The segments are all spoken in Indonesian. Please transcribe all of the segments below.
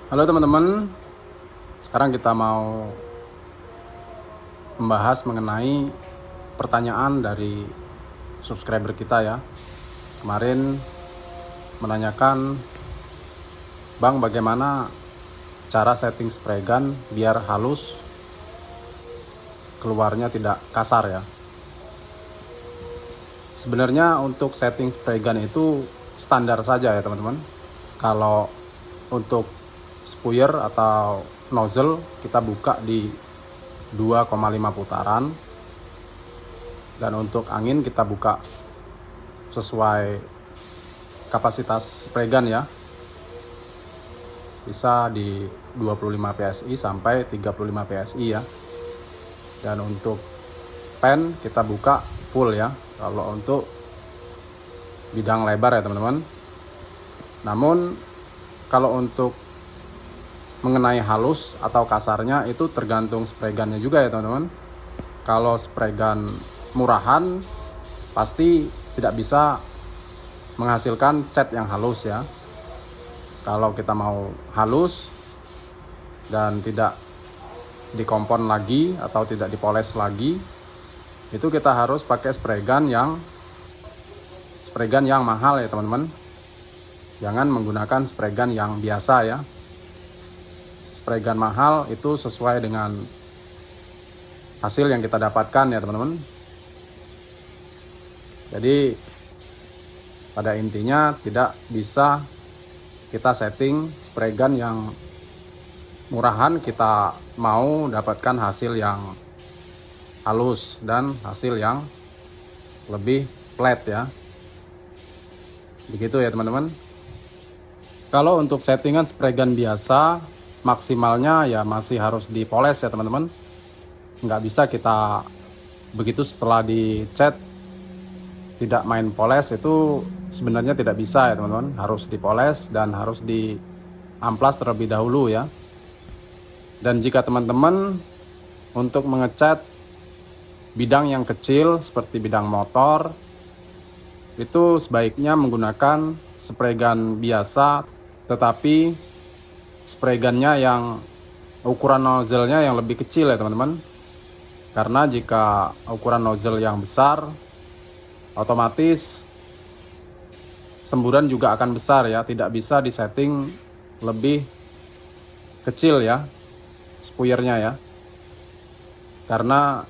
Halo teman-teman, sekarang kita mau membahas mengenai pertanyaan dari subscriber kita ya. Kemarin menanyakan, Bang, bagaimana cara setting spray gun biar halus, keluarnya tidak kasar ya. Sebenarnya untuk setting spray gun itu standar saja ya teman-teman. Kalau untuk spuyer atau nozzle kita buka di 2,5 putaran, dan untuk angin kita buka sesuai kapasitas spray gun ya, bisa di 25 PSI sampai 35 PSI ya. Dan untuk pen kita buka full ya, kalau untuk bidang lebar ya teman-teman. Namun kalau untuk mengenai halus atau kasarnya itu tergantung spray gunnya juga ya teman-teman. Kalau spray gun murahan pasti tidak bisa menghasilkan cat yang halus ya. Kalau kita mau halus dan tidak dikompon lagi atau tidak dipoles lagi, itu kita harus pakai spray gun yang mahal ya teman-teman. Jangan menggunakan spray gun yang biasa ya. Spray gun mahal itu sesuai dengan hasil yang kita dapatkan ya teman-teman. Jadi pada intinya tidak bisa kita setting spray gun yang murahan kita mau dapatkan hasil yang halus dan hasil yang lebih flat ya. Begitu ya teman-teman. Kalau untuk settingan spray gun biasa, maksimalnya ya masih harus dipoles ya teman-teman. Nggak bisa kita begitu setelah dicat tidak main poles, itu sebenarnya tidak bisa ya teman-teman. Harus dipoles dan harus diamplas terlebih dahulu ya. Dan jika teman-teman untuk mengecat bidang yang kecil seperti bidang motor, itu sebaiknya menggunakan spray gun biasa, tetapi spray gunnya yang ukuran nozzle-nya yang lebih kecil ya teman-teman. Karena jika ukuran nozzle yang besar, otomatis semburan juga akan besar ya. Tidak bisa disetting lebih kecil ya spuyernya ya. Karena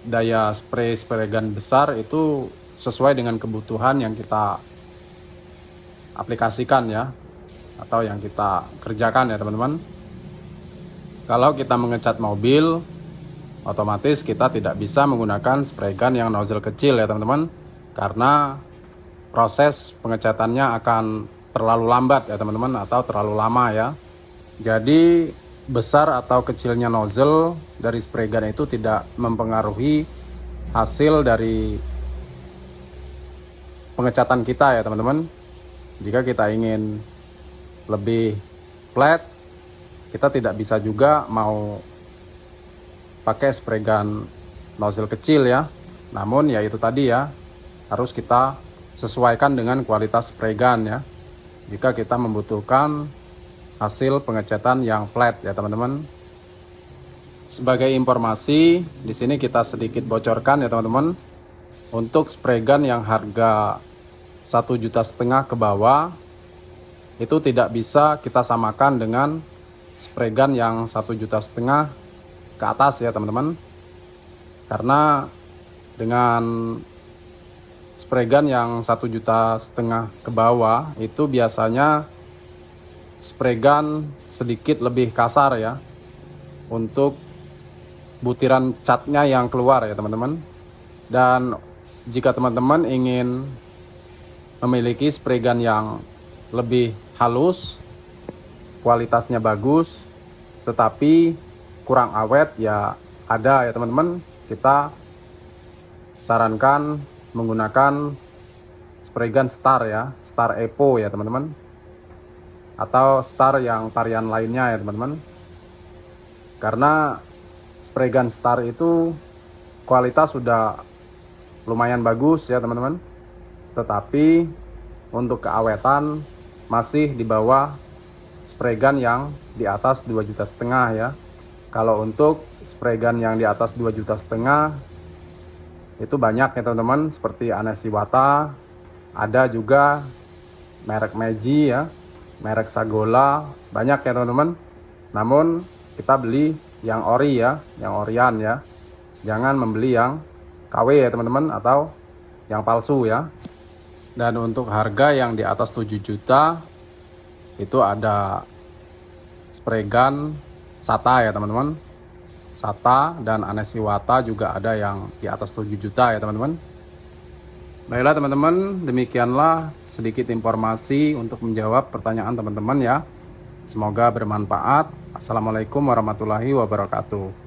daya spray gun besar itu sesuai dengan kebutuhan yang kita aplikasikan ya, atau yang kita kerjakan ya teman-teman. Kalau kita mengecat mobil, otomatis kita tidak bisa menggunakan spray gun yang nozzle kecil ya teman-teman, karena proses pengecatannya akan terlalu lambat ya teman-teman, atau terlalu lama ya. Jadi besar atau kecilnya nozzle dari spray gun itu tidak mempengaruhi hasil dari pengecatan kita ya teman-teman. Jika kita ingin lebih flat, kita tidak bisa juga mau pakai spray gun nozzle kecil ya. Namun ya itu tadi ya, harus kita sesuaikan dengan kualitas spray gun ya. Jika kita membutuhkan hasil pengecatan yang flat ya teman-teman. Sebagai informasi, di sini kita sedikit bocorkan ya teman-teman. Untuk spray gun yang harga 1,5 juta ke bawah, itu tidak bisa kita samakan dengan spray gun yang 1,5 juta ke atas ya teman-teman. Karena dengan spray gun yang 1,5 juta ke bawah itu biasanya spray gun sedikit lebih kasar ya untuk butiran catnya yang keluar ya teman-teman. Dan jika teman-teman ingin memiliki spray gun yang lebih halus, kualitasnya bagus, tetapi kurang awet ya, ada ya teman-teman. Kita sarankan menggunakan spray gun Star ya, Star Epo ya teman-teman, atau Star yang varian lainnya ya teman-teman. Karena spray gun Star itu kualitas sudah lumayan bagus ya teman-teman, tetapi untuk keawetan masih di bawah spray gun yang di atas 2,5 juta ya. Kalau untuk spray gun yang di atas 2,5 juta itu banyak ya teman-teman, seperti Anesiwata, ada juga merek Meiji ya, merek Sagola, banyak ya teman-teman. Namun kita beli yang ori ya, yang orian ya. Jangan membeli yang KW ya teman-teman, atau yang palsu ya. Dan untuk harga yang di atas 7 juta itu ada spray gun SATA ya teman-teman. SATA dan Anesiwata juga ada yang di atas 7 juta ya teman-teman. Baiklah teman-teman, demikianlah sedikit informasi untuk menjawab pertanyaan teman-teman ya. Semoga bermanfaat. Assalamualaikum warahmatullahi wabarakatuh.